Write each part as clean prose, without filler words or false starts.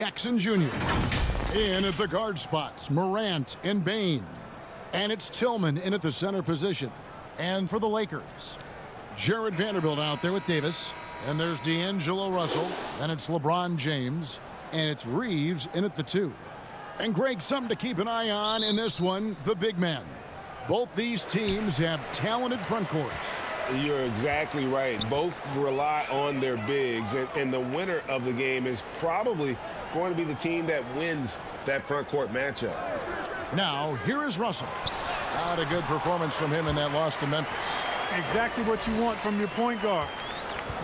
Jackson Jr. In at the guard spots, Morant and Bain. And it's Tillman in at the center position. And for the Lakers, Jared Vanderbilt out there with Davis. And there's D'Angelo Russell. And it's LeBron James. And it's Reeves in at the 2. And Greg, something to keep an eye on in this one, the big man. Both these teams have talented front courts. You're exactly right. Both rely on their bigs, and the winner of the game is probably going to be the team that wins that front court matchup. Now, here is Russell. Not a good performance from him in that loss to Memphis. Exactly what you want from your point guard.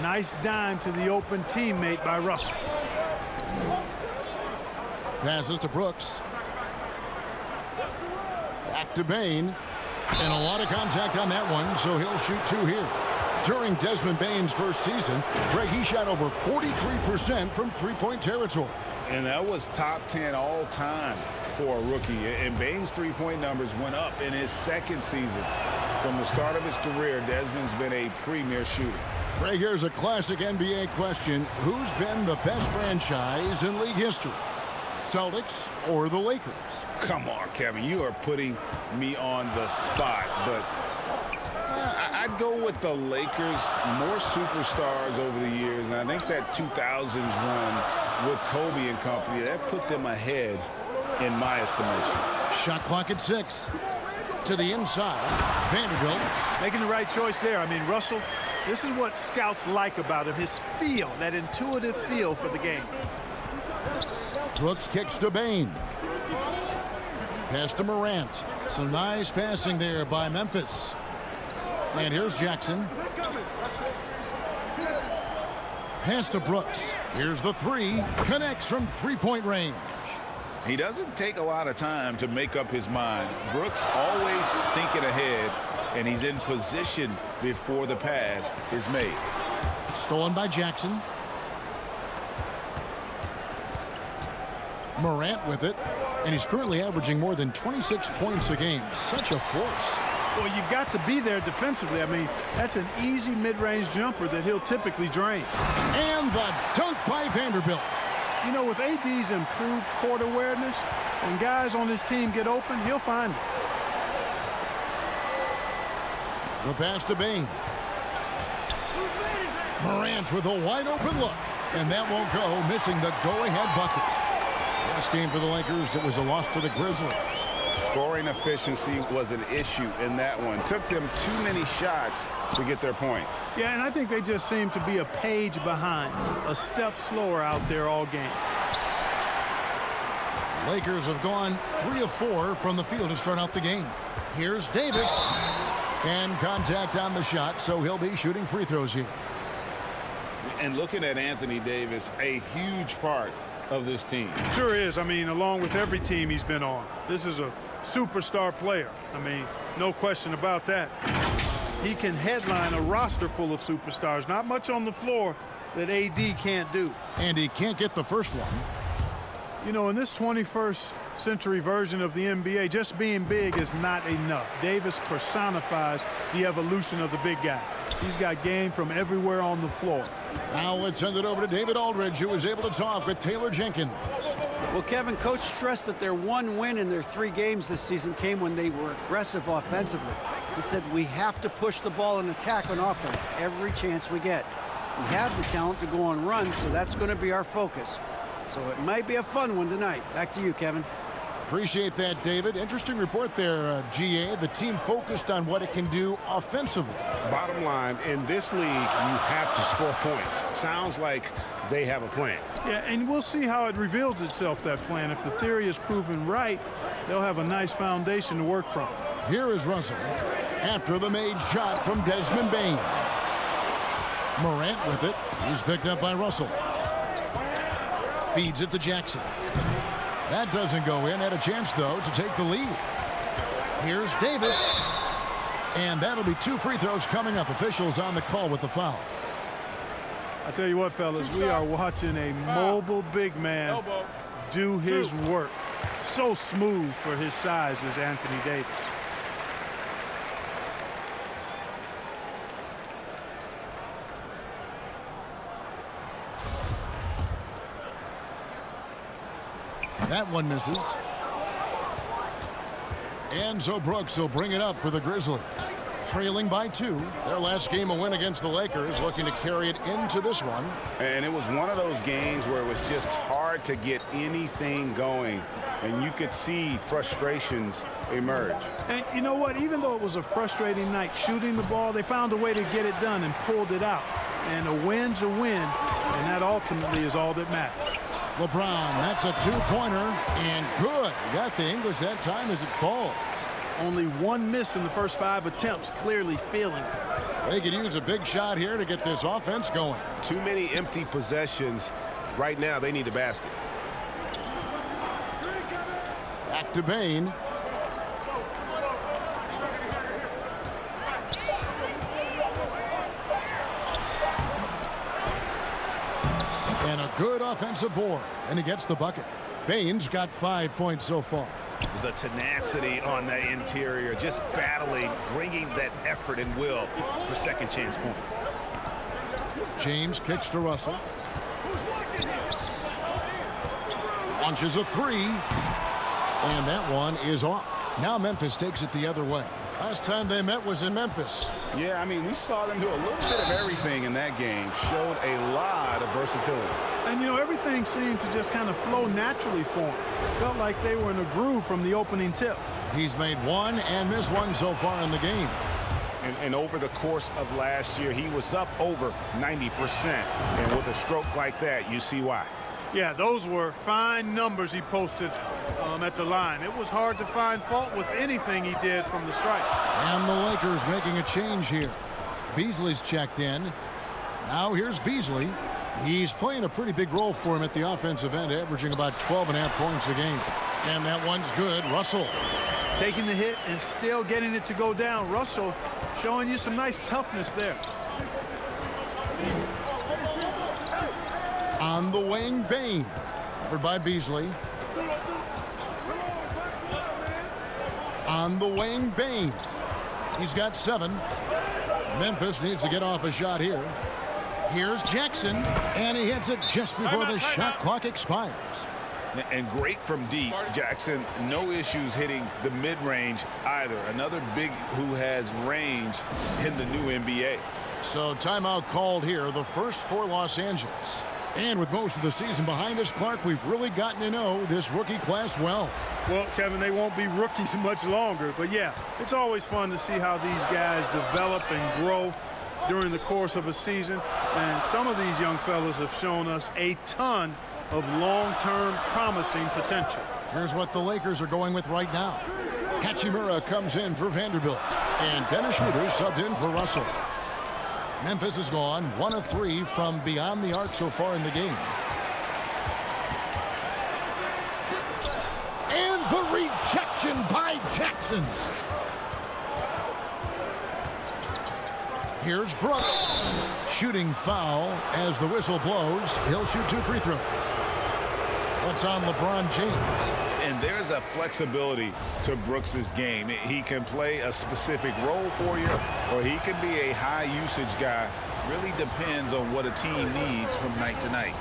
Nice dime to the open teammate by Russell. Passes to Brooks. Back to Bain. And a lot of contact on that one, so he'll shoot 2 here. During Desmond Bain's first season, Greg, he shot over 43% from three-point territory. And that was top 10 all time for a rookie. And Bain's three-point numbers went up in his second season. From the start of his career, Desmond's been a premier shooter. Greg, here's a classic NBA question. Who's been the best franchise in league history? Celtics or the Lakers? Come on, Kevin. You are putting me on the spot. But I'd go with the Lakers. More superstars over the years. And I think that 2000s run with Kobe and company, that put them ahead in my estimation. Shot clock at 6. To the inside. Vanderbilt. Making the right choice there. I mean, Russell, this is what scouts like about him. His feel, that intuitive feel for the game. Brooks kicks to Bain. Pass to Morant. Some nice passing there by Memphis. And here's Jackson. Pass to Brooks. Here's the 3. Connects from three-point range. He doesn't take a lot of time to make up his mind. Brooks always thinking ahead, and he's in position before the pass is made. Stolen by Jackson. Morant with it. And he's currently averaging more than 26 points a game. Such a force. Well, you've got to be there defensively. I mean, that's an easy mid-range jumper that he'll typically drain. And the dunk by Vanderbilt. You know, with AD's improved court awareness, when guys on his team get open, he'll find it. The pass to Bain. Morant with a wide open look. And that won't go, missing the go-ahead bucket. Last game for the Lakers, it was a loss to the Grizzlies. Scoring efficiency was an issue in that one. Took them too many shots to get their points. Yeah, and I think they just seem to be a page behind, a step slower out there all game. Lakers have gone 3 of 4 from the field to start out the game. Here's Davis. And contact on the shot, so he'll be shooting free throws here. And looking at Anthony Davis, a huge part of this team. Sure is. I mean, along with every team he's been on, this is a superstar player. I mean, no question about that. He can headline a roster full of superstars. Not much on the floor that AD can't do. And he can't get the first one. You know, in this 21st century version of the NBA, just being big is not enough. Davis personifies the evolution of the big guy. He's got game from everywhere on the floor. Now let's send it over to David Aldridge, who was able to talk with Taylor Jenkins. Well, Kevin, coach stressed that their one win in their 3 games this season came when they were aggressive offensively. He said we have to push the ball and attack on offense every chance we get. We have the talent to go on runs, so that's going to be our focus. So it might be a fun one tonight. Back to you, Kevin. Appreciate that, David. Interesting report there, GA. The team focused on what it can do offensively. Bottom line, in this league, you have to score points. Sounds like they have a plan. Yeah, and we'll see how it reveals itself, that plan. If the theory is proven right, they'll have a nice foundation to work from. Here is Russell after the made shot from Desmond Bain. Morant with it. He's picked up by Russell. Feeds it to Jackson. That doesn't go in. Had a chance, though, to take the lead. Here's Davis. And that'll be 2 free throws coming up. Officials on the call with the foul. I tell you what, fellas, we are watching a mobile big man do his work. So smooth for his size is Anthony Davis. That one misses. And so Brooks will bring it up for the Grizzlies. Trailing by 2. Their last game a win against the Lakers, looking to carry it into this one. And it was one of those games where it was just hard to get anything going. And you could see frustrations emerge. And you know what? Even though it was a frustrating night shooting the ball, they found a way to get it done and pulled it out. And a win's a win, and that ultimately is all that matters. LeBron, that's a 2-pointer, and good. He got the English that time as it falls. Only one miss in the first 5 attempts, clearly feeling it. They could use a big shot here to get this offense going. Too many empty possessions. Right now, they need a basket. Back to Bain. And a good offensive board, and he gets the bucket. Bain's got 5 points so far. The tenacity on that interior, just battling, bringing that effort and will for second chance points. James kicks to Russell. Launches a 3. And that one is off. Now Memphis takes it the other way. Last time they met was in Memphis. Yeah, I mean, we saw them do a little bit of everything in that game. Showed a lot of versatility. And, you know, everything seemed to just kind of flow naturally for them. Felt like they were in a groove from the opening tip. He's made 1 and missed 1 so far in the game. And over the course of last year, he was up over 90%. And with a stroke like that, you see why. Yeah, those were fine numbers he posted at the line. It was hard to find fault with anything he did from the stripe. And the Lakers making a change here. Beasley's checked in. Now here's Beasley. He's playing a pretty big role for him at the offensive end, averaging about 12.5 points a game. And that one's good. Russell. Taking the hit and still getting it to go down. Russell showing you some nice toughness there. On the wing, Bain. Covered by Beasley. On the wing, Bain. He's got 7. Memphis needs to get off a shot here. Here's Jackson, and he hits it just before the shot clock expires. And great from deep. Jackson, no issues hitting the mid-range either. Another big who has range in the new NBA. So timeout called here, the first for Los Angeles. And with most of the season behind us, Clark, we've really gotten to know this rookie class well. Well, Kevin, they won't be rookies much longer. But, yeah, it's always fun to see how these guys develop and grow during the course of a season. And some of these young fellas have shown us a ton of long-term promising potential. Here's what the Lakers are going with right now. Hachimura comes in for Vanderbilt. And Dennis Schroeder subbed in for Russell. Memphis has gone 1 of 3 from beyond the arc so far in the game. And the rejection by Jackson. Here's Brooks. Shooting foul as the whistle blows. He'll shoot 2 free throws. That's on LeBron James. And there's a flexibility to Brooks's game. He can play a specific role for you, or he can be a high-usage guy. Really depends on what a team needs from night to night.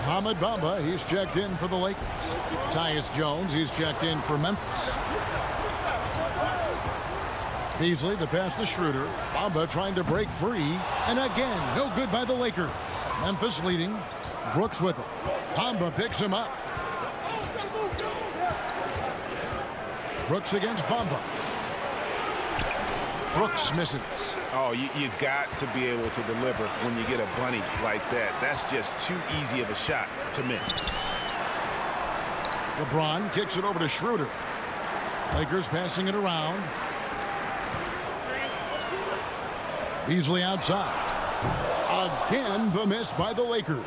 Ahmed Bamba, he's checked in for the Lakers. Tyus Jones, he's checked in for Memphis. Beasley, the pass to Schroeder. Bamba trying to break free. And again, no good by the Lakers. Memphis leading. Brooks with it. Bamba picks him up. Brooks against Bamba. Brooks misses. Oh, you've got to be able to deliver when you get a bunny like that. That's just too easy of a shot to miss. LeBron kicks it over to Schroeder. Lakers passing it around. Beasley outside. Again, the miss by the Lakers.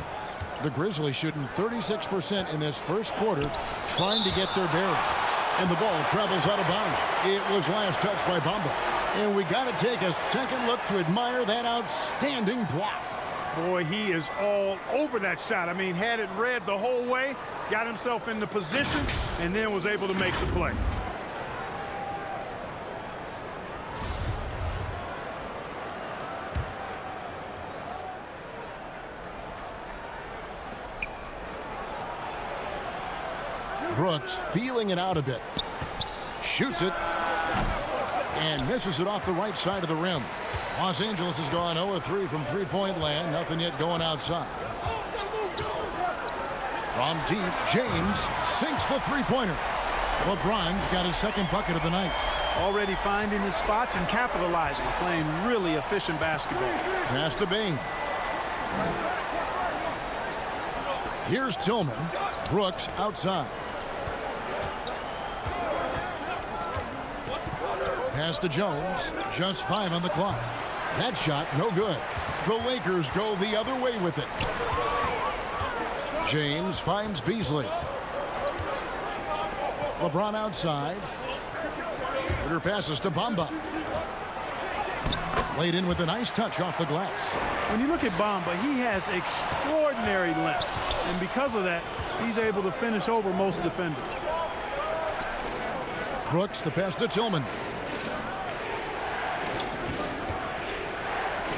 The Grizzlies shooting 36% in this first quarter, trying to get their bearings. And the ball travels out of bounds. It was last touched by Bamba. And we got to take a second look to admire that outstanding block. Boy, he is all over that shot. I mean, had it read the whole way, got himself in the position, and then was able to make the play. Brooks feeling it out a bit. Shoots it. And misses it off the right side of the rim. Los Angeles has gone 0 of 3 from three-point land. Nothing yet going outside. From deep, James sinks the three-pointer. LeBron's got his second bucket of the night. Already finding his spots and capitalizing, playing really efficient basketball. Pass to Bain. Here's Tillman. Brooks outside. Pass to Jones. Just 5 on the clock. That shot, no good. The Lakers go the other way with it. James finds Beasley. LeBron outside. Schroeder passes to Bamba. Laid in with a nice touch off the glass. When you look at Bamba, he has extraordinary length. And because of that, he's able to finish over most defenders. Brooks, the pass to Tillman.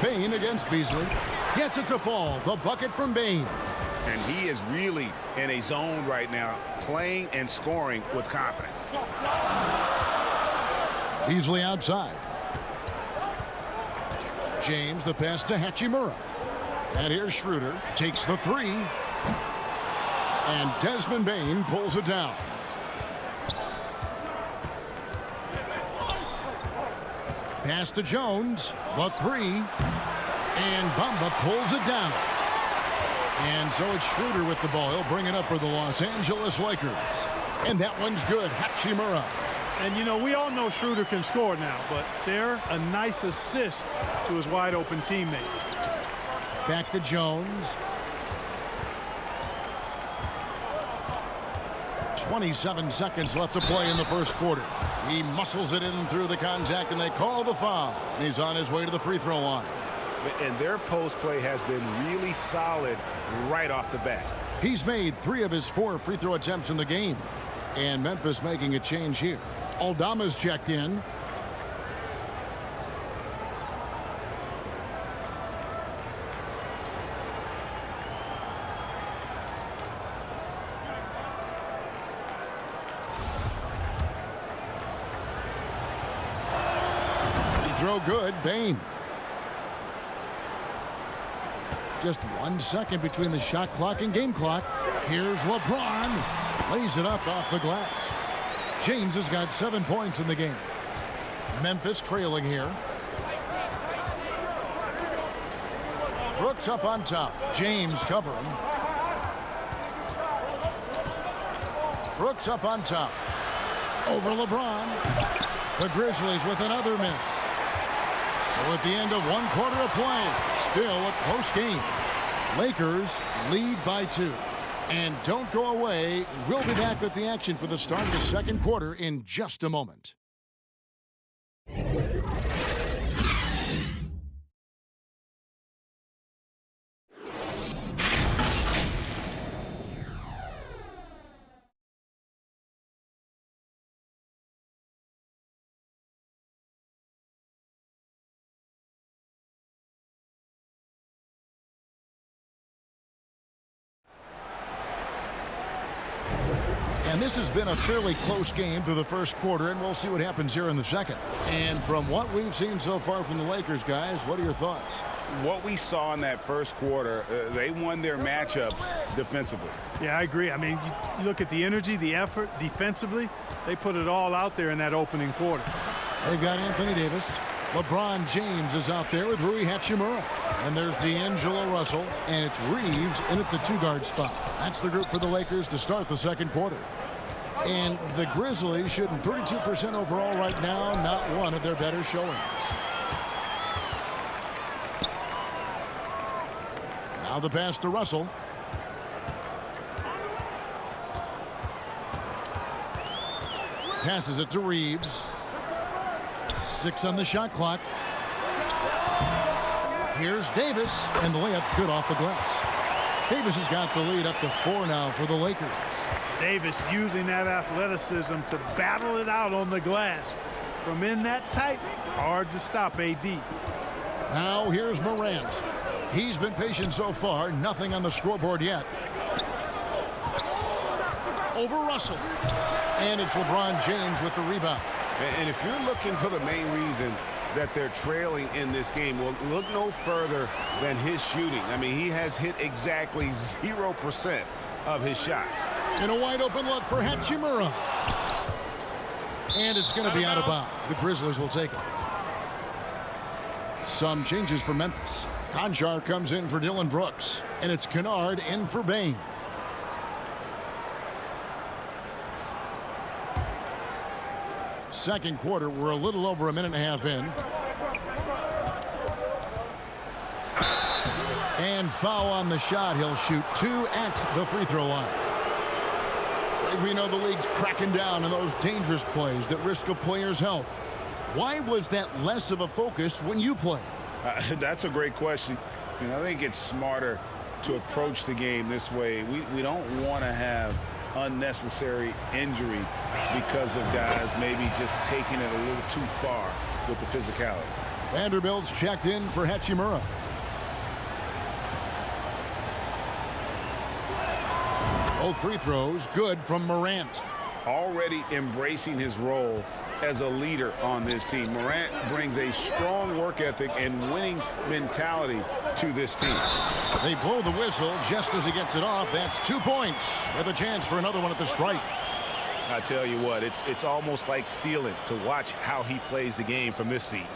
Bain against Beasley. Gets it to fall. The bucket from Bain. And he is really in a zone right now, playing and scoring with confidence. Beasley outside. James, the pass to Hachimura. And here's Schroeder. Takes the three. And Desmond Bain pulls it down. Pass to Jones. The three. And Bamba pulls it down. And so it's Schroeder with the ball. He'll bring it up for the Los Angeles Lakers. And that one's good. Hachimura. And, you know, we all know Schroeder can score now, but they're a nice assist to his wide-open teammate. Back to Jones. 27 seconds left to play in the first quarter. He muscles it in through the contact, and they call the foul. And he's on his way to the free throw line. And their post play has been really solid right off the bat. He's made 3 of his 4 free throw attempts in the game. And Memphis making a change here. Aldama's checked in. Free throw good. Bain. Just 1 second between the shot clock and game clock. Here's LeBron. Lays it up off the glass. James has got 7 points in the game. Memphis trailing here. Brooks up on top. James covering. Brooks up on top. Over LeBron. The Grizzlies with another miss. So at the end of 1 quarter of play, still a close game. Lakers lead by 2. And don't go away. We'll be back with the action for the start of the second quarter in just a moment. And this has been a fairly close game through the first quarter, and we'll see what happens here in the second. And from what we've seen so far from the Lakers, guys, what are your thoughts? What we saw in that first quarter, they won their matchups defensively. Yeah, I agree. I mean, you look at the energy, the effort defensively, they put it all out there in that opening quarter. They've got Anthony Davis. LeBron James is out there with Rui Hachimura. And there's D'Angelo Russell, and it's Reeves in at the 2-guard spot. That's the group for the Lakers to start the second quarter. And the Grizzlies shooting 32% overall right now, not one of their better showings. Now the pass to Russell. Passes it to Reeves. 6 on the shot clock. Here's Davis, and the layup's good off the glass. Davis has got the lead up to 4 now for the Lakers. Davis using that athleticism to battle it out on the glass. From in that tight, hard to stop AD. Now here's Morant. He's been patient so far, nothing on the scoreboard yet. over Russell. And it's LeBron James with the rebound. And if you're looking for the main reason that they're trailing in this game, well, look no further than his shooting. I mean, he has hit exactly 0% of his shots. And a wide open look for Hachimura. And it's going to be out of bounds. The Grizzlies will take it. Some changes for Memphis. Conchar comes in for Dylan Brooks. And it's Kennard in for Bain. Second quarter, we're a little over a minute and a half in. And foul on the shot. He'll shoot 2 at the free throw line. We know the league's cracking down on those dangerous plays that risk a player's health. Why was that less of a focus when you play? That's a great question. I think it's smarter to approach the game this way. We don't want to have unnecessary injury because of guys maybe just taking it a little too far with the physicality. Vanderbilt's checked in for Hachimura. Both free throws good from Morant. Already embracing his role as a leader on this team. Morant brings a strong work ethic and winning mentality to this team. They blow the whistle just as he gets it off. That's 2 points with a chance for another one at the stripe. I tell you what, it's almost like stealing to watch how he plays the game from this seat.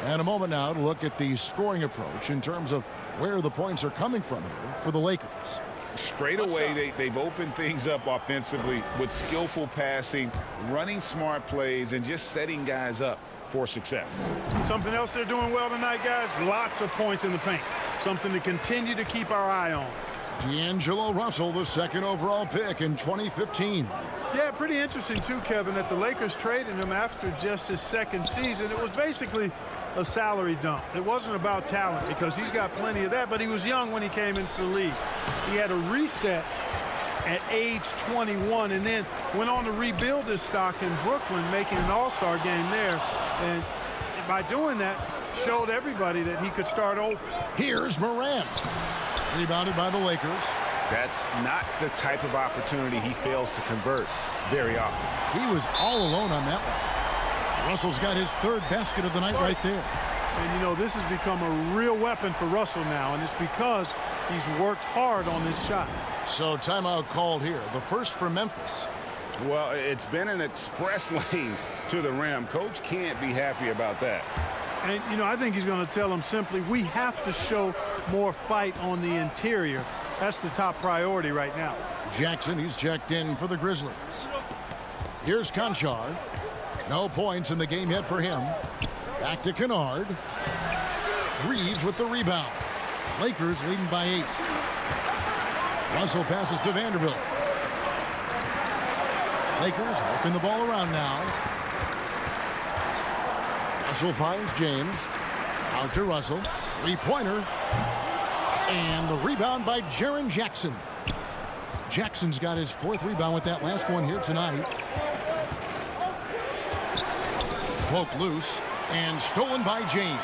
And a moment now to look at the scoring approach in terms of where the points are coming from here for the Lakers. Straight away, they've opened things up offensively with skillful passing, running smart plays, and just setting guys up for success. Something else they're doing well tonight, guys, lots of points in the paint. Something to continue to keep our eye on. D'Angelo Russell, the second overall pick in 2015. Yeah, pretty interesting, too, Kevin, that the Lakers traded him after just his second season. It was basically a salary dump. It wasn't about talent because he's got plenty of that, but he was young when he came into the league. He had a reset at age 21 and then went on to rebuild his stock in Brooklyn, making an all-star game there. And by doing that, showed everybody that he could start over. Here's Morant. Rebounded by the Lakers. That's not the type of opportunity he fails to convert very often. He was all alone on that one. Russell's got his third basket of the night right there. And, you know, this has become a real weapon for Russell now, and it's because he's worked hard on this shot. So timeout called here. The first for Memphis. Well, it's been an express lane to the rim. Coach can't be happy about that. And, you know, I think he's going to tell them simply, we have to show more fight on the interior. That's the top priority right now. Jackson, he's checked in for the Grizzlies. Here's Conchar. No points in the game yet for him. Back to Kennard. Reeves with the rebound. Lakers leading by 8. Russell passes to Vanderbilt. Lakers working the ball around now. Russell finds James. Out to Russell. Three-pointer. And the rebound by Jaren Jackson. Jackson's got his 4th rebound with that last one here tonight. Poked loose and stolen by James.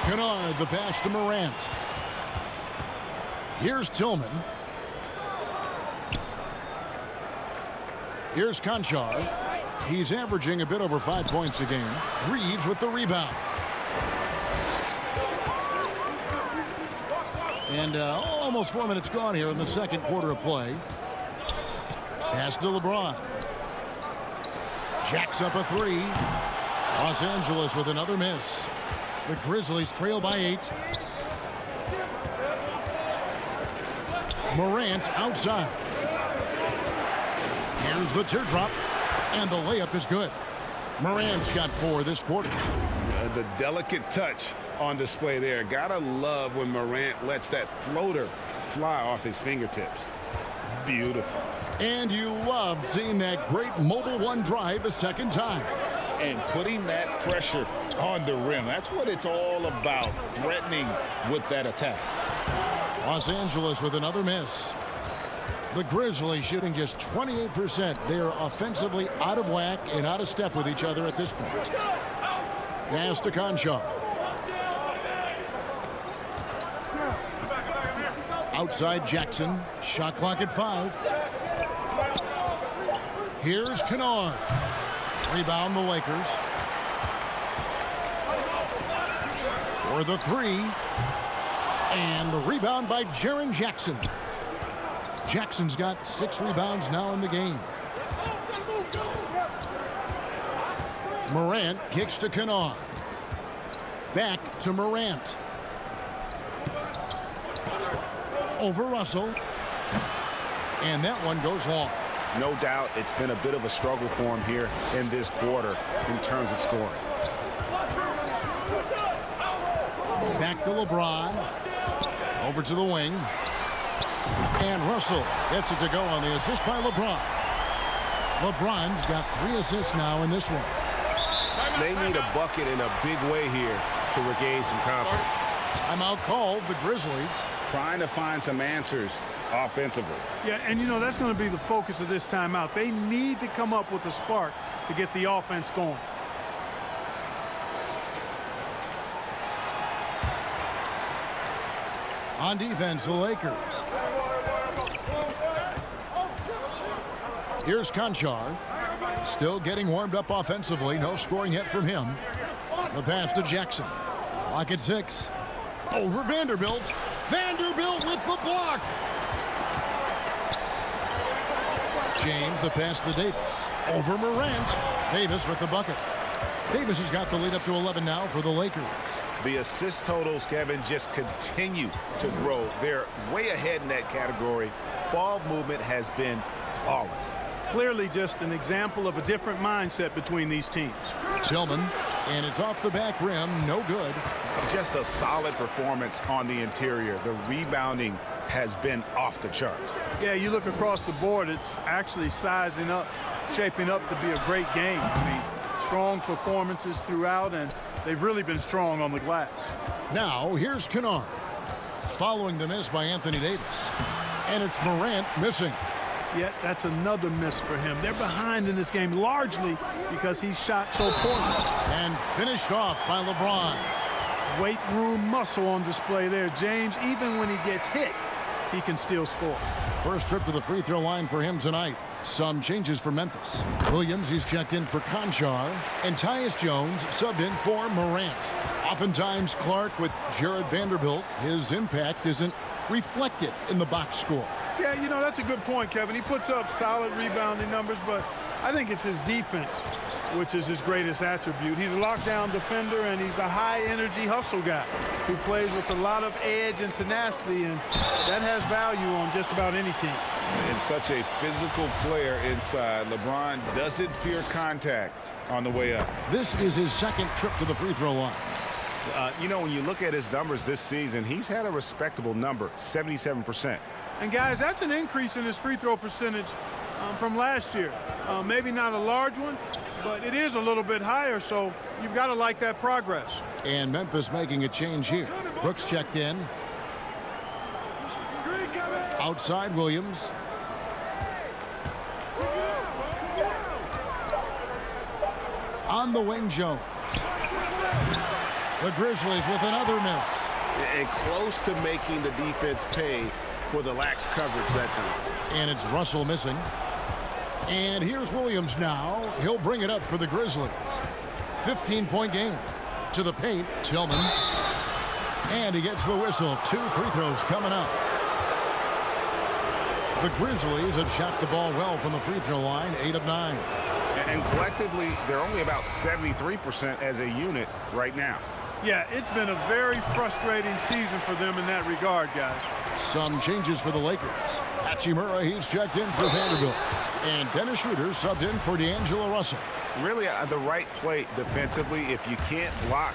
Kennard, the pass to Morant. Here's Tillman. Here's Conchar. He's averaging a bit over 5 points a game. Reeves with the rebound. And almost 4 minutes gone here in the second quarter of play. Pass to LeBron. Jacks up a 3. Los Angeles with another miss. The Grizzlies trail by 8. Morant outside. Here's the teardrop. And the layup is good. Morant's got 4 this quarter. The delicate touch on display there. Gotta love when Morant lets that floater fly off his fingertips. Beautiful. And you love seeing that great mobile one drive a second time. And putting that pressure on the rim. That's what it's all about. Threatening with that attack. Los Angeles with another miss. The Grizzlies shooting just 28%. They are offensively out of whack and out of step with each other at this point. Pass to Conchar. Outside Jackson. Shot clock at 5. Here's Kennard. Rebound the Lakers. For the three. And the rebound by Jaren Jackson. Jackson's got 6 rebounds now in the game. Morant kicks to Kennard. Back to Morant. Over Russell. And that one goes long. No doubt it's been a bit of a struggle for him here in this quarter in terms of scoring. Back to LeBron. Over to the wing. And Russell gets it to go on the assist by LeBron. LeBron's got 3 assists now in this one. They need a bucket in a big way here to regain some confidence. Timeout called, the Grizzlies. Trying to find some answers offensively. Yeah, and you know that's going to be the focus of this timeout. They need to come up with a spark to get the offense going. On defense, the Lakers. Here's Conchar. Still getting warmed up offensively. No scoring yet from him. The pass to Jackson. Clock at 6. Over Vanderbilt. Vanderbilt with the block. James, the pass to Davis. Over Morant. Davis with the bucket. Davis has got the lead up to 11 now for the Lakers. The assist totals, Kevin, just continue to grow. They're way ahead in that category. Ball movement has been flawless. Clearly just an example of a different mindset between these teams. Tillman, and it's off the back rim. No good. Just a solid performance on the interior. The rebounding has been off the charts. Yeah, you look across the board, it's actually sizing up, shaping up to be a great game. I mean, strong performances throughout, and they've really been strong on the glass. Now, here's Kennard. Following the miss by Anthony Davis. And it's Morant missing. Yet that's another miss for him. They're behind in this game largely because he shot so poorly. And finished off by LeBron. Weight room muscle on display there. James, even when he gets hit, he can still score. First trip to the free throw line for him tonight. Some changes for Memphis. Williams, he's checked in for Conchar. And Tyus Jones subbed in for Morant. Oftentimes, Clark with Jared Vanderbilt, his impact isn't reflected in the box score. Yeah, you know, that's a good point, Kevin. He puts up solid rebounding numbers, but I think it's his defense, which is his greatest attribute. He's a lockdown defender, and he's a high-energy hustle guy who plays with a lot of edge and tenacity, and that has value on just about any team. And such a physical player inside. LeBron doesn't fear contact on the way up. This is his second trip to the free throw line. You know, when you look at his numbers this season, he's had a respectable number, 77%. And, guys, that's an increase in his free throw percentage from last year. Maybe not a large one, but it is a little bit higher, so you've got to like that progress. And Memphis making a change here. Brooks checked in. Outside Williams. On the wing, Jones. The Grizzlies with another miss. And close to making the defense pay for the lax coverage that time. And it's Russell missing. And here's Williams now. He'll bring it up for the Grizzlies. 15-point game. To the paint, Tillman. And he gets the whistle. 2 free throws coming up. The Grizzlies have shot the ball well from the free throw line, 8 of 9. And collectively, they're only about 73% as a unit right now. Yeah, it's been a very frustrating season for them in that regard, guys. Some changes for the Lakers. Hachimura, he's checked in for Vanderbilt. And Dennis Schroeder subbed in for D'Angelo Russell. Really, the right play defensively. If you can't block,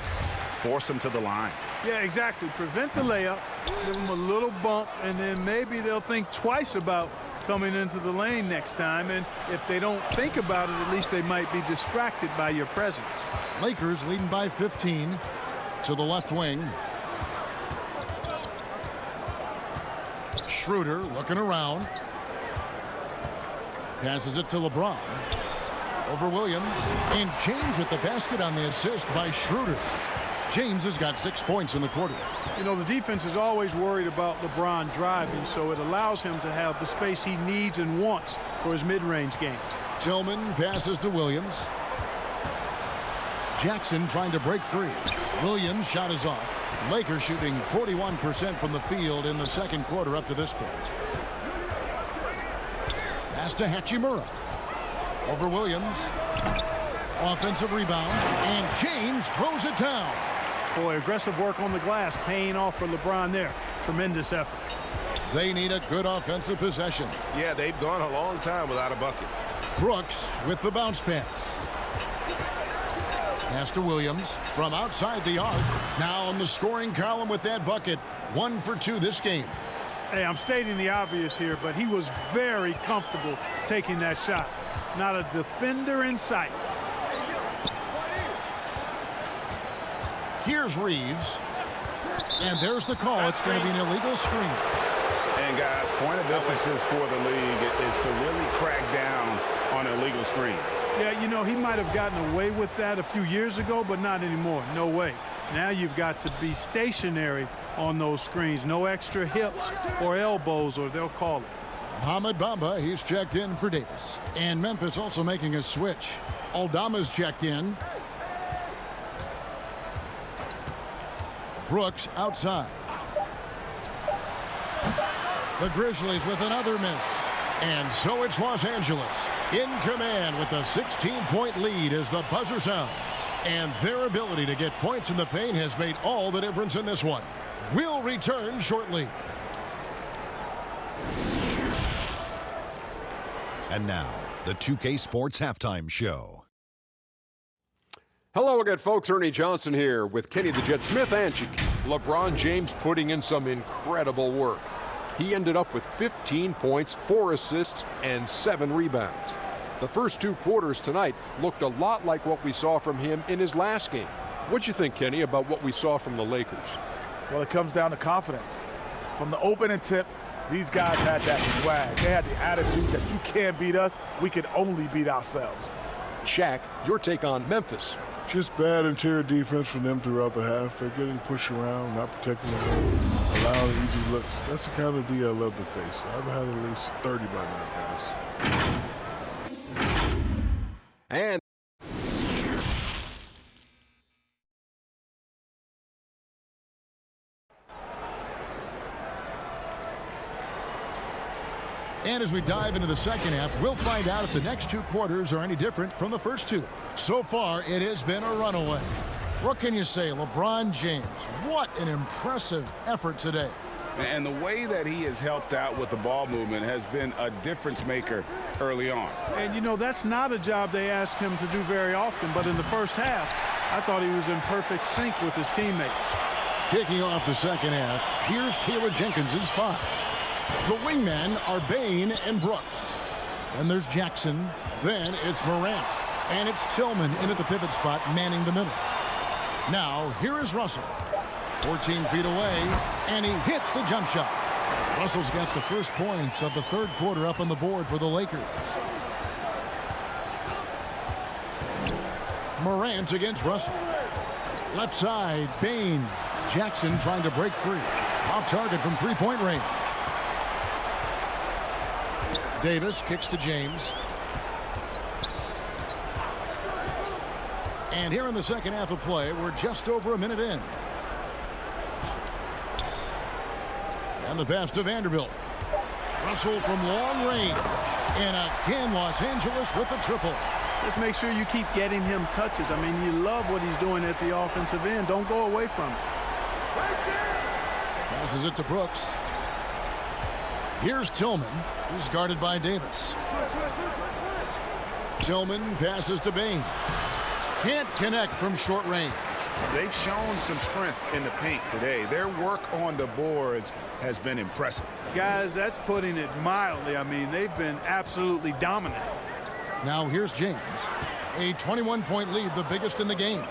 force them to the line. Yeah, exactly. Prevent the layup, give them a little bump, and then maybe they'll think twice about coming into the lane next time. And if they don't think about it, at least they might be distracted by your presence. Lakers leading by 15 to the left wing. Schroeder looking around. Passes it to LeBron. Over Williams. And James with the basket on the assist by Schroeder. James has got 6 points in the quarter. You know, the defense is always worried about LeBron driving, so it allows him to have the space he needs and wants for his mid-range game. Tillman passes to Williams. Jackson trying to break free. Williams' shot is off. Lakers shooting 41% from the field in the second quarter up to this point. Pass to Hachimura. Over Williams. Offensive rebound. And James throws it down. Boy, aggressive work on the glass, paying off for LeBron there. Tremendous effort. They need a good offensive possession. Yeah, they've gone a long time without a bucket. Brooks with the bounce pass. Pass to Williams from outside the arc. Now in the scoring column with that bucket. 1 for 2 this game. Hey, I'm stating the obvious here, but he was very comfortable taking that shot. Not a defender in sight. Here's Reeves. And there's the call. It's going to be an illegal screen. And guys, point of emphasis for the league is to really crack down on illegal screens. Yeah, you know, he might have gotten away with that a few years ago, but not anymore. No way. Now you've got to be stationary on those screens. No extra hips or elbows, or they'll call it. Mohamed Bamba, he's checked in for Davis. And Memphis also making a switch. Aldama's checked in. Brooks outside. The Grizzlies with another miss. And so it's Los Angeles in command with a 16-point lead as the buzzer sounds. And their ability to get points in the paint has made all the difference in this one. We'll return shortly. And now, the 2K Sports Halftime Show. Hello again, folks. Ernie Johnson here with Kenny the Jet Smith and LeBron James putting in some incredible work. He ended up with 15 points, 4 assists, and 7 rebounds. The first 2 quarters tonight looked a lot like what we saw from him in his last game. What'd you think, Kenny, about what we saw from the Lakers? Well, it comes down to confidence. From the opening tip, these guys had that swag. They had the attitude that you can't beat us, we can only beat ourselves. Shaq, your take on Memphis. Just bad interior defense from them throughout the half. They're getting pushed around, not protecting the rim, allowing easy looks. That's the kind of D I love to face. I've had at least 30 by now, guys. And And as we dive into the second half, we'll find out if the next 2 quarters are any different from the first 2. So far, it has been a runaway. What can you say, LeBron James? What an impressive effort today. And the way that he has helped out with the ball movement has been a difference maker early on. And, you know, that's not a job they ask him to do very often, but in the first half, I thought he was in perfect sync with his teammates. Kicking off the second half, here's Taylor Jenkins's 5. The wingmen are Bain and Brooks. Then there's Jackson. Then it's Morant. And it's Tillman in at the pivot spot, manning the middle. Now, here is Russell. 14 feet away, and he hits the jump shot. Russell's got the first points of the third quarter up on the board for the Lakers. Morant against Russell. Left side, Bain. Jackson trying to break free. Off target from three-point range. Davis kicks to James. And here in the second half of play, we're just over a minute in. And the pass to Vanderbilt. Russell from long range. And again, Los Angeles with the triple. Just make sure you keep getting him touches. I mean, you love what he's doing at the offensive end. Don't go away from it. Passes it to Brooks. Here's Tillman. He's guarded by Davis. Tillman passes to Bain. Can't connect from short range. They've shown some strength in the paint today. Their work on the boards has been impressive. Guys, that's putting it mildly. I mean, they've been absolutely dominant. Now here's James. A 21-point lead, the biggest in the game.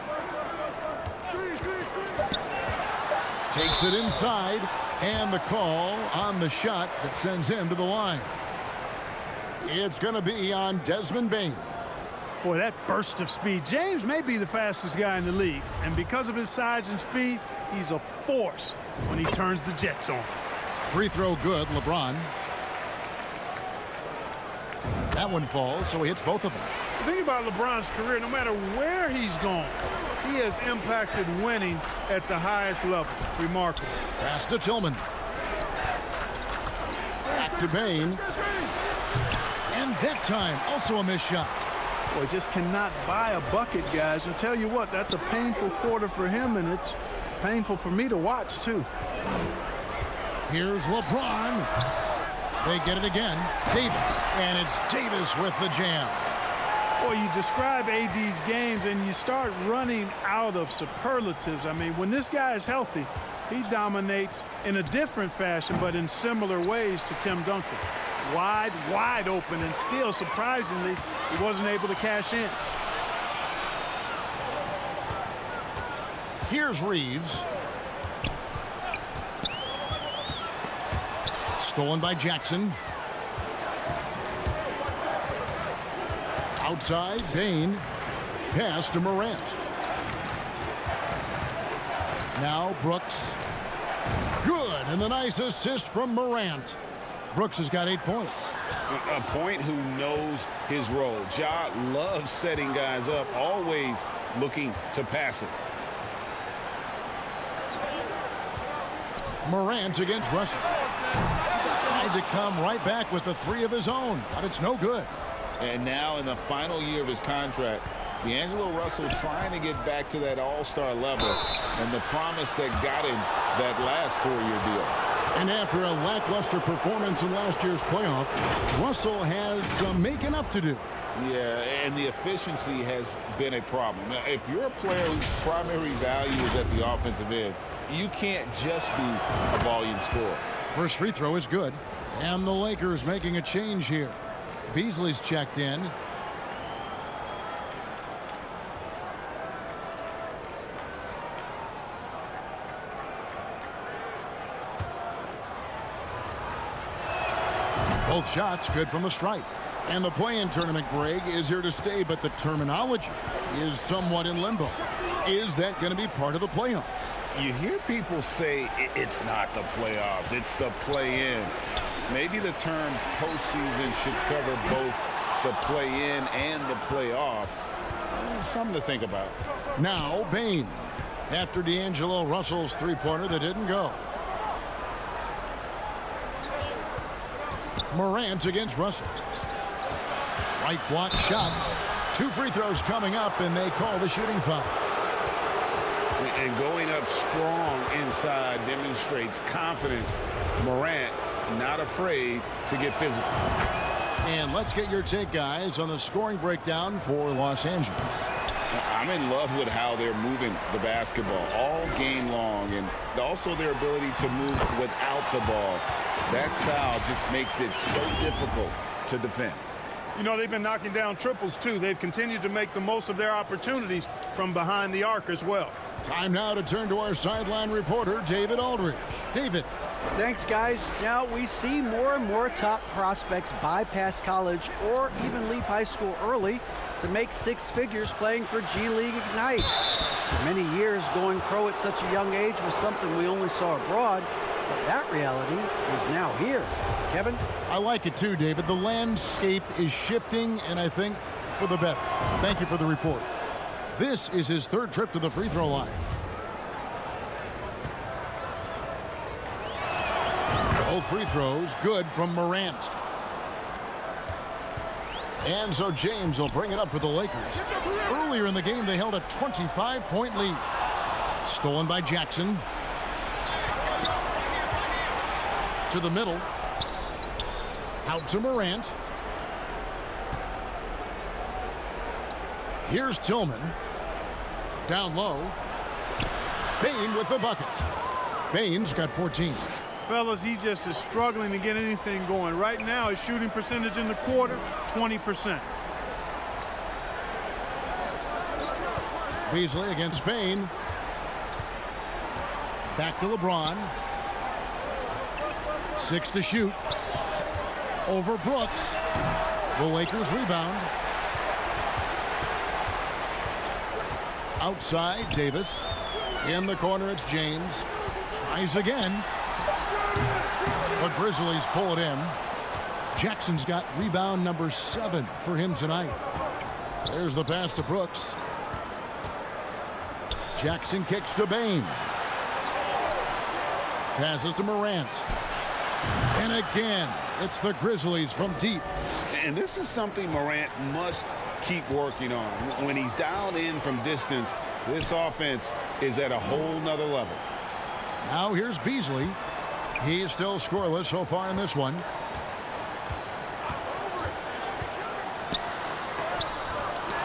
Takes it inside, and the call on the shot that sends him to the line. It's going to be on Desmond Bain. Boy, that burst of speed. James may be the fastest guy in the league, and because of his size and speed, he's a force when he turns the Jets on. Free throw good, LeBron. That one falls, so he hits both of them. The thing about LeBron's career, no matter where he's gone, he has impacted winning at the highest level. Remarkable. Pass to Tillman. Back to Bane. And that time, also a missed shot. Boy, just cannot buy a bucket, guys. I'll tell you what, that's a painful quarter for him, and it's painful for me to watch, too. Here's LeBron. They get it again. Davis. And it's Davis with the jam. Boy, you describe AD's games, and you start running out of superlatives. I mean, when this guy is healthy, he dominates in a different fashion, but in similar ways to Tim Duncan. Wide open, and still, surprisingly, he wasn't able to cash in. Here's Reeves. Stolen by Jackson. Outside, Bane. Pass to Morant. Now Brooks. Good, and the nice assist from Morant. Brooks has got 8 points. A point who knows his role. Ja loves setting guys up, always looking to pass it. Morant against Russell. Tried to come right back with the 3 of his own, but it's no good. And now in the final year of his contract, D'Angelo Russell trying to get back to that all-star level and the promise that got him that last 4-year deal. And after a lackluster performance in last year's playoff, Russell has some making up to do. Yeah, and the efficiency has been a problem. Now, if you're a player whose primary value is at the offensive end, you can't just be a volume scorer. First free throw is good. And the Lakers making a change here. Beasley's checked in. Both shots good from the stripe. And the play-in tournament, Greg, is here to stay, but the terminology is somewhat in limbo. Is that going to be part of the playoffs? You hear people say it's not the playoffs, it's the play-in. Maybe the term postseason should cover both the play-in and the playoff. Something to think about. Now Bane, after D'Angelo Russell's three-pointer that didn't go. Morant against Russell. Right block shot. 2 free throws coming up, and they call the shooting foul. And going up strong inside demonstrates confidence. Morant not afraid to get physical. And let's get your take, guys, on the scoring breakdown for Los Angeles. I'm in love with how they're moving the basketball all game long, and also their ability to move without the ball. That style just makes it so difficult to defend. You know, they've been knocking down triples, too. They've continued to make the most of their opportunities from behind the arc as well. Time now to turn to our sideline reporter, David Aldridge. David. Thanks, guys. Now we see more and more top prospects bypass college or even leave high school early to make 6 figures playing for G League Ignite. For many years, going pro at such a young age was something we only saw abroad, but that reality is now here. Kevin? I like it too, David. The landscape is shifting, and I think for the better. Thank you for the report. This is his 3rd trip to the free throw line. Both free throws good from Morant. And so James will bring it up for the Lakers. Earlier in the game, they held a 25-point lead. Stolen by Jackson. To the middle. Out to Morant. Here's Tillman. Down low. Bane with the bucket. Bane's got 14. Fellas, he just is struggling to get anything going. Right now, his shooting percentage in the quarter, 20%. Beasley against Bane. Back to LeBron. 6 to shoot. Over Brooks. The Lakers rebound. Outside, Davis. In the corner, it's James. Tries again. The Grizzlies pull it in. Jackson's got rebound number 7 for him tonight. There's the pass to Brooks. Jackson kicks to Bain. Passes to Morant. And again, it's the Grizzlies from deep. And this is something Morant must keep working on. When he's dialed in from distance, this offense is at a whole nother level. Now here's Beasley. He's still scoreless so far in this one.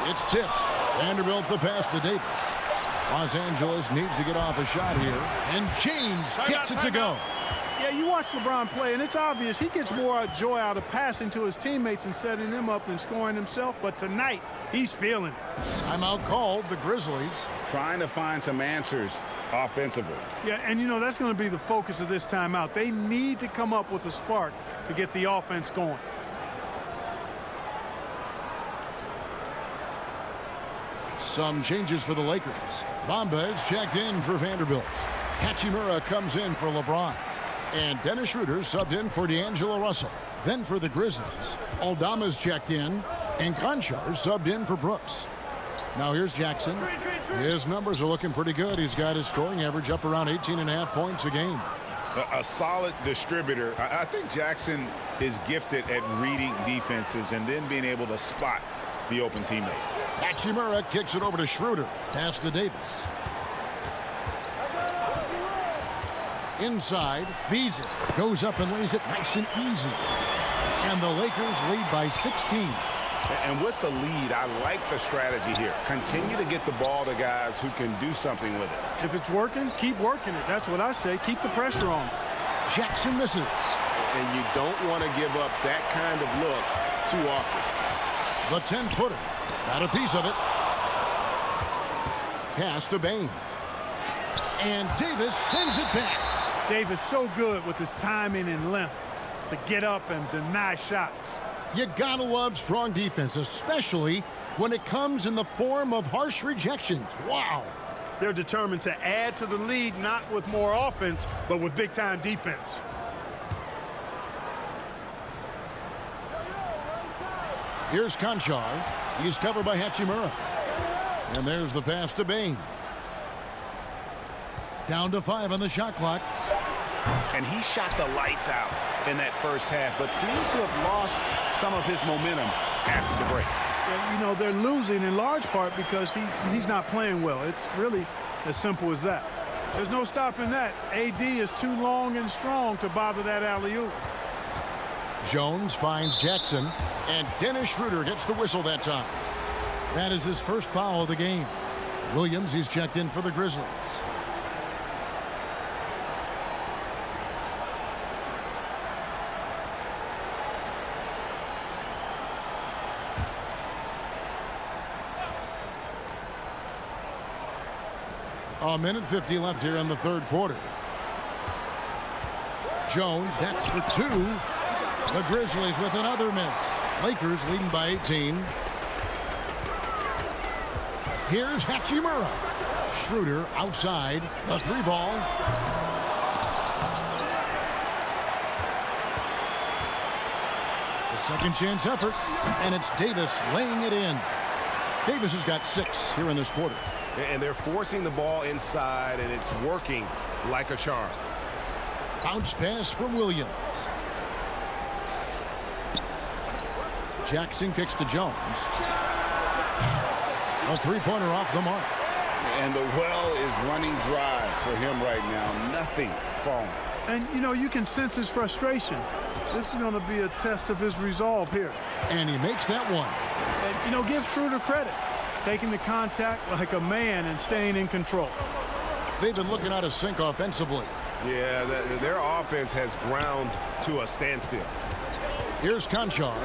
It's tipped. Vanderbilt the pass to Davis. Los Angeles needs to get off a shot here. And James gets it to go. Yeah, you watch LeBron play, and it's obvious he gets more joy out of passing to his teammates and setting them up than scoring himself. But tonight, he's feeling it. Timeout called, the Grizzlies. Trying to find some answers offensively. Yeah, and you know, that's going to be the focus of this timeout. They need to come up with a spark to get the offense going. Some changes for the Lakers. Bamba is checked in for Vanderbilt. Hachimura comes in for LeBron. And Dennis Schroeder subbed in for D'Angelo Russell. Then for the Grizzlies, Aldama's checked in, and Conchar subbed in for Brooks. Now here's Jackson. His numbers are looking pretty good. He's got his scoring average up around 18.5 points a game. A solid distributor. I think Jackson is gifted at reading defenses and then being able to spot the open teammate. Hachimura kicks it over to Schroeder. Pass to Davis. Inside, Beasley goes up and lays it nice and easy. And the Lakers lead by 16. And with the lead, I like the strategy here. Continue to get the ball to guys who can do something with it. If it's working, keep working it. That's what I say. Keep the pressure on. Jackson misses. And you don't want to give up that kind of look too often. The 10-footer got a piece of it. Pass to Bain. And Davis sends it back. Davis so good with his timing and length to get up and deny shots. You gotta love strong defense, especially when it comes in the form of harsh rejections. Wow. They're determined to add to the lead, not with more offense, but with big-time defense. Here's Conchar. He's covered by Hachimura. And there's the pass to Bain. Down to 5 on the shot clock. And he shot the lights out in that first half, but seems to have lost some of his momentum after the break. And, you know, they're losing in large part because he's not playing well. It's really as simple as that. There's no stopping that. AD is too long and strong to bother that alley-oop. Jones finds Jackson, and Dennis Schroeder gets the whistle that time. That is his first foul of the game. Williams, he's checked in for the Grizzlies. A minute 50 left here in the third quarter. Jones, that's for 2. The Grizzlies with another miss. Lakers leading by 18. Here's Hachimura. Schroeder outside. The 3 ball. The second chance effort. And it's Davis laying it in. Davis has got 6 here in this quarter. And they're forcing the ball inside, and it's working like a charm. Bounce pass from Williams. Jackson kicks to Jones. A 3-pointer off the mark. And the well is running dry for him right now. Nothing falling. And, you know, you can sense his frustration. This is going to be a test of his resolve here. And he makes that one. And, you know, give Schroeder credit. Taking the contact like a man and staying in control. They've been looking out of sync offensively. Yeah, their offense has ground to a standstill. Here's Conchar.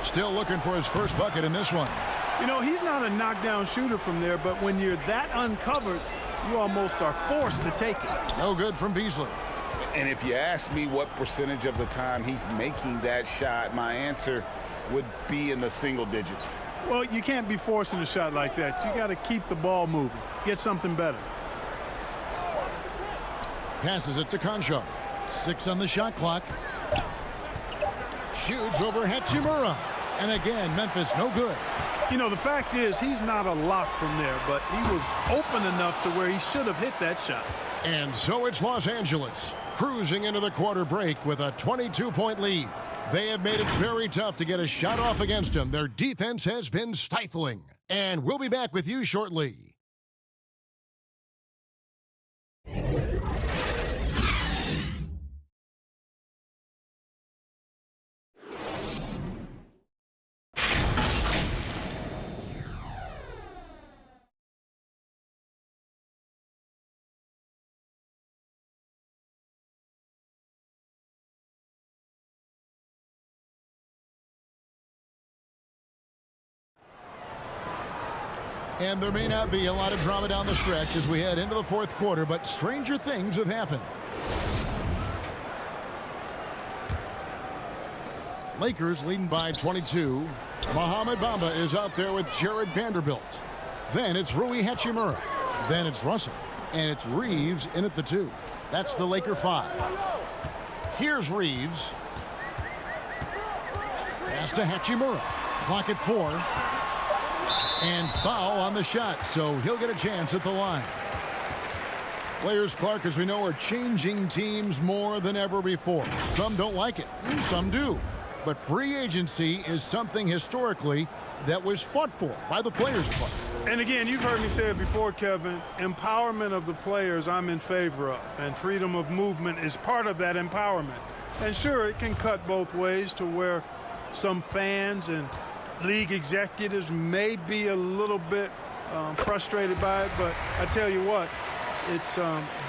Still looking for his first bucket in this one. You know, he's not a knockdown shooter from there, but when you're that uncovered, you almost are forced to take it. No good from Beasley. And if you ask me what percentage of the time he's making that shot, my answer would be in the single digits. Well, you can't be forcing a shot like that. You got to keep the ball moving. Get something better. Passes it to Conchar. 6 on the shot clock. shoots over Hachimura. And again, Memphis no good. You know, the fact is he's not a lock from there, but he was open enough to where he should have hit that shot. And so it's Los Angeles cruising into the quarter break with a 22-point lead. They have made it very tough to get a shot off against them. Their defense has been stifling. And we'll be back with you shortly. And there may not be a lot of drama down the stretch as we head into the fourth quarter, but stranger things have happened. Lakers leading by 22. Mohamed Bamba is out there with Jared Vanderbilt. Then it's Rui Hachimura. Then it's Russell. And it's Reeves in at the 2. That's the Laker 5. Here's Reeves. Pass to Hachimura. Clock at 4. And foul on the shot, so he'll get a chance at the line. Players, Clark, as we know, are changing teams more than ever before. Some don't like it, some do. But free agency is something historically that was fought for by the Players Club. And again, you've heard me say it before, Kevin, empowerment of the players I'm in favor of, and freedom of movement is part of that empowerment. And sure, it can cut both ways to where some fans and league executives may be a little bit frustrated by it, but I tell you what, it's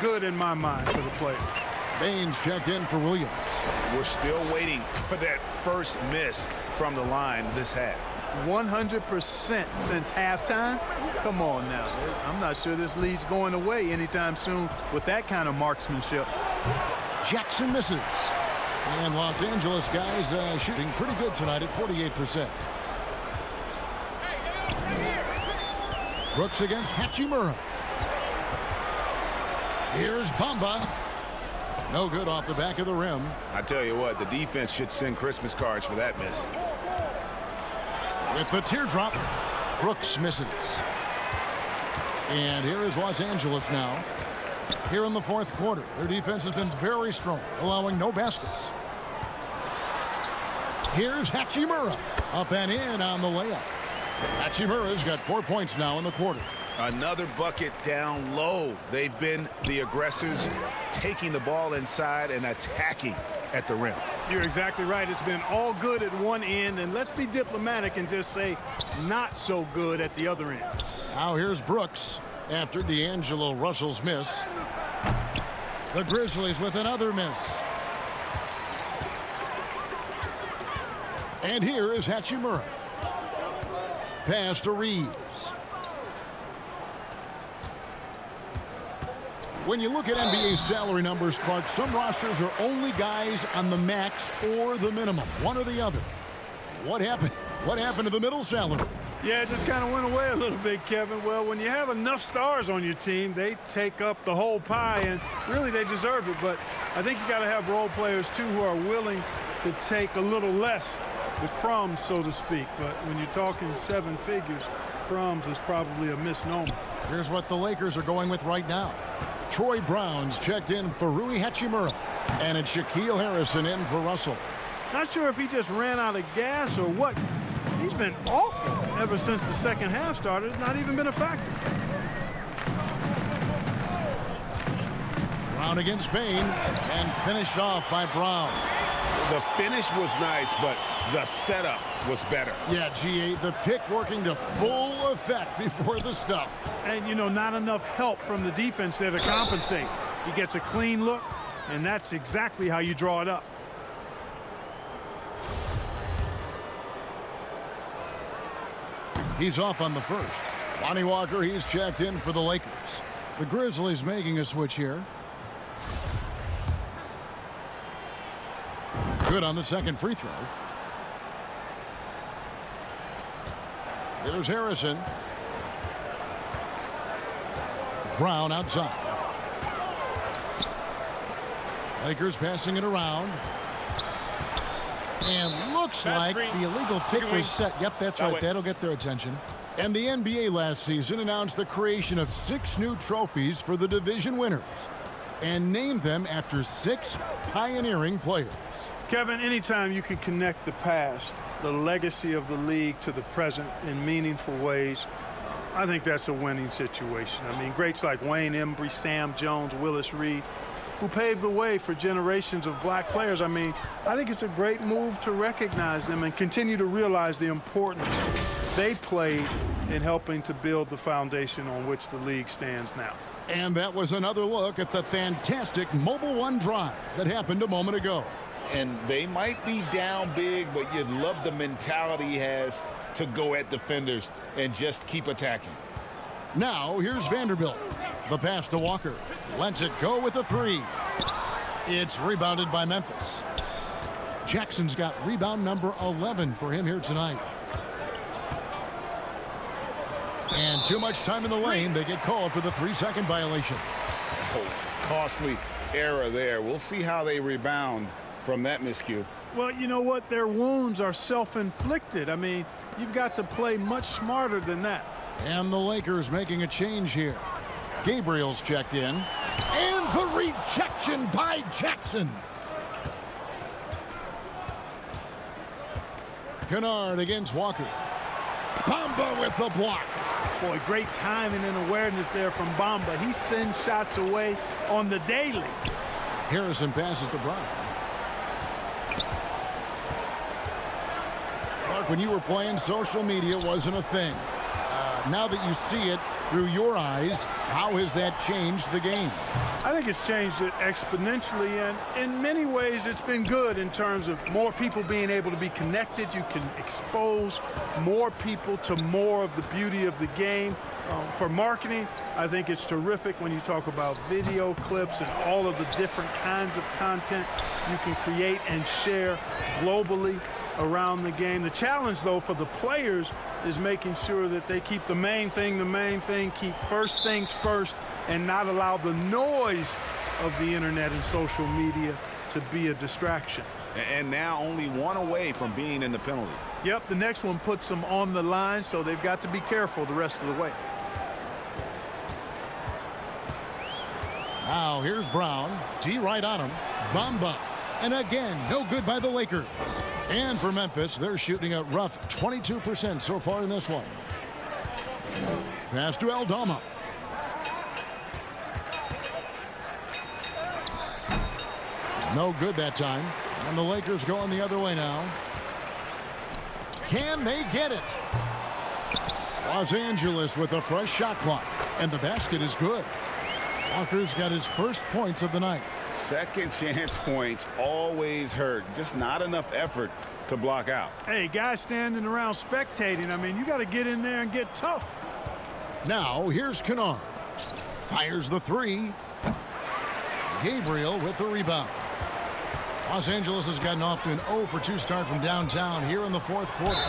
good in my mind for the players. Baines checked in for Williams. We're still waiting for that first miss from the line this half. 100% since halftime? Come on now. I'm not sure this lead's going away anytime soon with that kind of marksmanship. Jackson misses. And Los Angeles guys shooting pretty good tonight at 48%. Brooks against Hachimura. Here's Bamba. No good off the back of the rim. I tell you what, the defense should send Christmas cards for that miss. With the teardrop, Brooks misses. And here is Los Angeles now. Here in the fourth quarter, their defense has been very strong, allowing no baskets. Here's Hachimura. Up and in on the layup. Hachimura's got 4 points now in the quarter. Another bucket down low. They've been the aggressors, taking the ball inside and attacking at the rim. You're exactly right. It's been all good at one end, and let's be diplomatic and just say not so good at the other end. Now here's Brooks after D'Angelo Russell's miss. The Grizzlies with another miss. And here is Hachimura. Pass to Reeves. When you look at NBA salary numbers, Clark, some rosters are only guys on the max or the minimum, one or the other. What happened? What happened to the middle salary? Yeah, it just kind of went away a little bit, Kevin. Well, when you have enough stars on your team, they take up the whole pie, and really they deserve it. But I think you got to have role players, too, who are willing to take a little less, the crumbs, so to speak. But when you're talking 7 figures, crumbs is probably a misnomer. Here's what the Lakers are going with right now. Troy Brown's checked in for Rui Hachimura. And it's Shaquille Harrison in for Russell. Not sure if he just ran out of gas or what. He's been awful ever since the second half started. It's not even been a factor. Brown against Bain and finished off by Brown. The finish was nice, but the setup was better. Yeah, G8, the pick working to full effect before the stuff. And, you know, not enough help from the defense there to compensate. He gets a clean look, and that's exactly how you draw it up. He's off on the first. Lonnie Walker, he's checked in for the Lakers. The Grizzlies making a switch here. Good on the second free throw. Here's Harrison. Brown outside. Lakers passing it around. And looks like the illegal pick was set. Yep, that's right. That'll get their attention. And the NBA last season announced the creation of 6 new trophies for the division winners and named them after 6 pioneering players. Kevin, anytime you can connect the past, the legacy of the league, to the present in meaningful ways, I think that's a winning situation. I mean, greats like Wayne Embry, Sam Jones, Willis Reed, who paved the way for generations of black players. I mean, I think it's a great move to recognize them and continue to realize the importance they played in helping to build the foundation on which the league stands now. And that was another look at the fantastic Mobile One drive that happened a moment ago. And they might be down big, but you'd love the mentality he has to go at defenders and just keep attacking. Now here's Vanderbilt. The pass to Walker. Lets it go with a 3. It's rebounded by Memphis. Jackson's got rebound number 11 for him here tonight. And too much time in the lane. They get called for the 3-second violation. Oh, costly error there. We'll see how they rebound from that miscue. Well, you know what? Their wounds are self-inflicted. I mean, you've got to play much smarter than that. And the Lakers making a change here. Gabriel's checked in. And the rejection by Jackson. Kennard against Walker. Bamba with the block. Boy, great timing and awareness there from Bamba. He sends shots away on the daily. Harrison passes to Brown. Clark, when you were playing, social media wasn't a thing. Now that you see it through your eyes, how has that changed the game? I think it's changed it exponentially, and in many ways it's been good in terms of more people being able to be connected. You can expose more people to more of the beauty of the game. For marketing, I think it's terrific when you talk about video clips and all of the different kinds of content you can create and share globally around the game. The challenge, though, for the players is making sure that they keep the main thing, keep first things first, and not allow the noise of the internet and social media to be a distraction. And now only one away from being in the penalty. Yep, the next one puts them on the line, so they've got to be careful the rest of the way. Now here's Brown. D right on him. Bamba. And again, no good by the Lakers. And for Memphis, they're shooting a rough 22% so far in this one. Pass to Aldama. No good that time. And the Lakers going the other way now. Can they get it? Los Angeles with a fresh shot clock. And the basket is good. Walker's got his first points of the night. Second chance points always hurt. Just not enough effort to block out. Hey, guys standing around spectating, I mean, you got to get in there and get tough. Now here's Kennard. Fires the 3. Gabriel with the rebound. Los Angeles has gotten off to an 0-for-2 start from downtown here in the fourth quarter.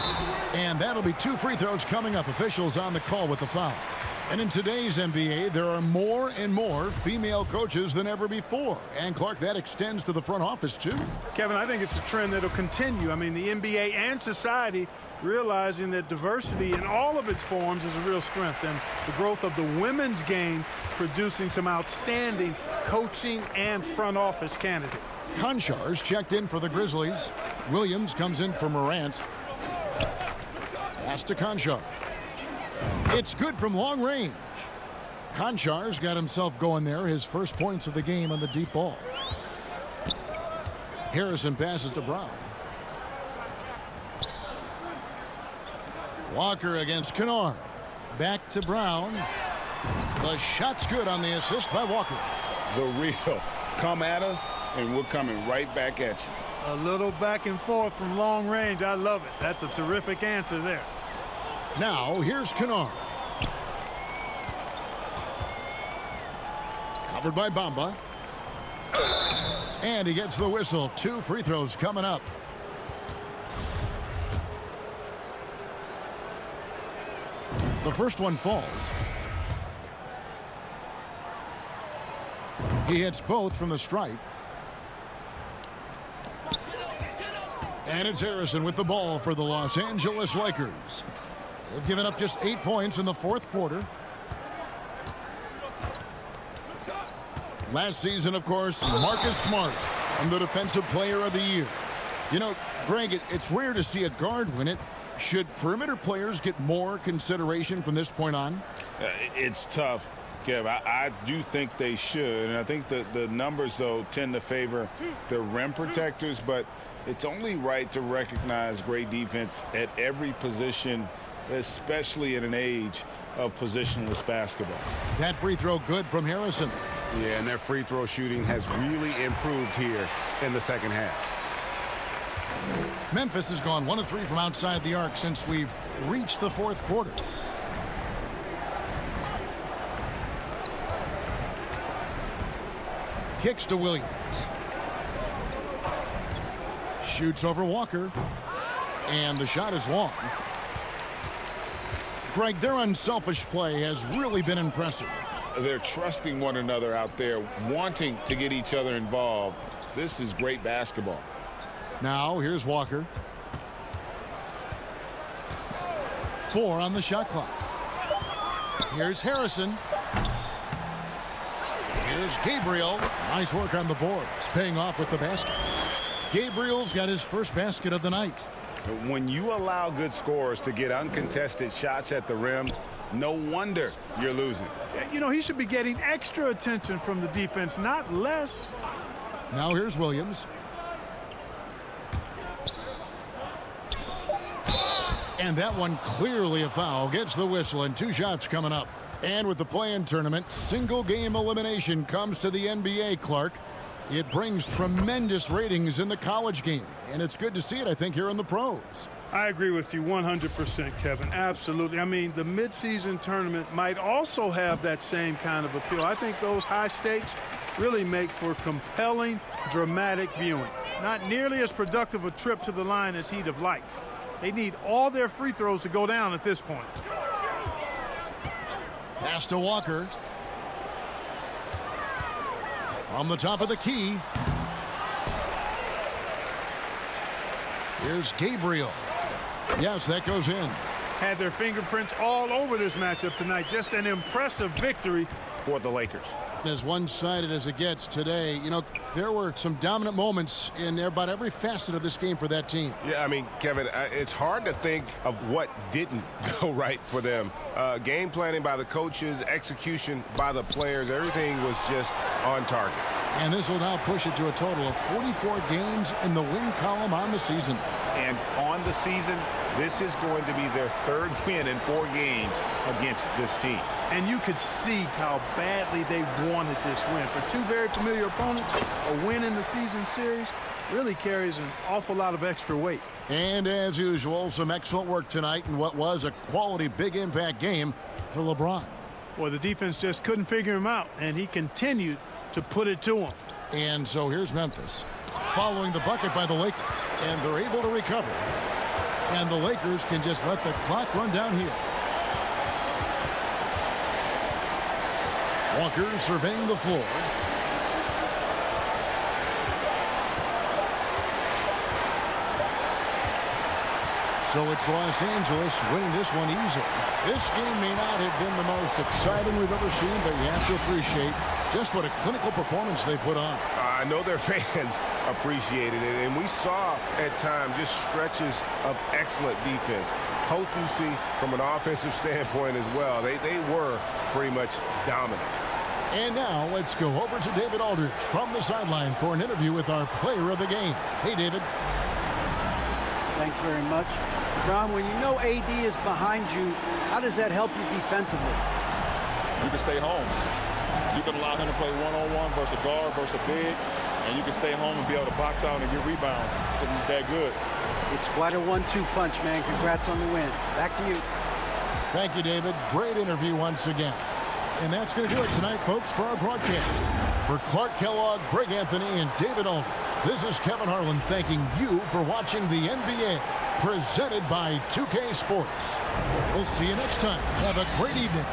And that'll be 2 free throws coming up. Officials on the call with the foul. And in today's NBA, there are more and more female coaches than ever before. And, Clark, that extends to the front office, too. Kevin, I think it's a trend that'll continue. I mean, the NBA and society realizing that diversity in all of its forms is a real strength. And the growth of the women's game producing some outstanding coaching and front office candidates. Konchar's checked in for the Grizzlies. Williams comes in for Morant. Pass to Konchar. It's good from long range. Konchar's got himself going there. His first points of the game on the deep ball. Harrison passes to Brown. Walker against Kennard. Back to Brown. The shot's good on the assist by Walker. The real come at us, and we're coming right back at you. A little back and forth from long range. I love it. That's a terrific answer there. Now, here's Kennard. Covered by Bamba. And he gets the whistle. 2 free throws coming up. The first one falls. He hits both from the stripe. And it's Harrison with the ball for the Los Angeles Lakers. They've given up just 8 points in the fourth quarter. Last season, of course, Marcus Smart won the Defensive Player of the Year. You know, Greg, it's rare to see a guard win it. Should perimeter players get more consideration from this point on? It's tough, Kev. I do think they should. And I think the numbers, though, tend to favor the rim protectors. But it's only right to recognize great defense at every position, especially in an age of positionless basketball. That free throw good from Harrison. Yeah, and their free throw shooting has really improved here in the second half. Memphis has gone 1 of 3 from outside the arc since we've reached the fourth quarter. Kicks to Williams. Shoots over Walker. And the shot is long. Greg, their unselfish play has really been impressive. They're trusting one another out there, wanting to get each other involved. This is great basketball. Now, here's Walker. 4 on the shot clock. Here's Harrison. Here's Gabriel. Nice work on the board. It's paying off with the basket. Gabriel's got his first basket of the night. When you allow good scorers to get uncontested shots at the rim, no wonder you're losing. You know, he should be getting extra attention from the defense, not less. Now here's Williams. And that one clearly a foul. Gets the whistle and 2 shots coming up. And with the play-in tournament, single game elimination comes to the NBA, Clark. It brings tremendous ratings in the college game. And it's good to see it, I think, here in the pros. I agree with you 100%, Kevin. Absolutely. I mean, the midseason tournament might also have that same kind of appeal. I think those high stakes really make for compelling, dramatic viewing. Not nearly as productive a trip to the line as he'd have liked. They need all their free throws to go down at this point. Pass to Walker. From the top of the key. Here's Gabriel. Yes, that goes in. Had their fingerprints all over this matchup tonight. Just an impressive victory For the Lakers. As one-sided as it gets today, you know, there were some dominant moments in about every facet of this game for that team. Yeah, I mean, Kevin, it's hard to think of what didn't go right for them. Game planning by the coaches, execution by the players, everything was just on target. And this will now push it to a total of 44 games in the win column on the season. And on the season, this is going to be their 3rd win in 4 games against this team. And you could see how badly they wanted this win. For 2 very familiar opponents, a win in the season series really carries an awful lot of extra weight. And as usual, some excellent work tonight in what was a quality big impact game for LeBron. Well, the defense just couldn't figure him out, and he continued to put it to him. And so here's Memphis following the bucket by the Lakers, and they're able to recover. And the Lakers can just let the clock run down here. Walker surveying the floor. So it's Los Angeles winning this one easily. This game may not have been the most exciting we've ever seen, but you have to appreciate just what a clinical performance they put on. I know their fans appreciated it, and we saw at times just stretches of excellent defense. Potency from an offensive standpoint as well. They were pretty much dominant. And now let's go over to David Aldridge from the sideline for an interview with our player of the game. Hey, David. Thanks very much. Ron, when you know AD is behind you, how does that help you defensively? You can stay home. You can allow him to play one-on-one versus a guard versus a big, and you can stay home and be able to box out and get rebounds because he's that good. It's quite a 1-2 punch, man. Congrats on the win. Back to you. Thank you, David. Great interview once again. And that's going to do it tonight, folks, for our broadcast. For Clark Kellogg, Greg Anthony, and David Aldridge, this is Kevin Harlan thanking you for watching the NBA presented by 2K Sports. We'll see you next time. Have a great evening.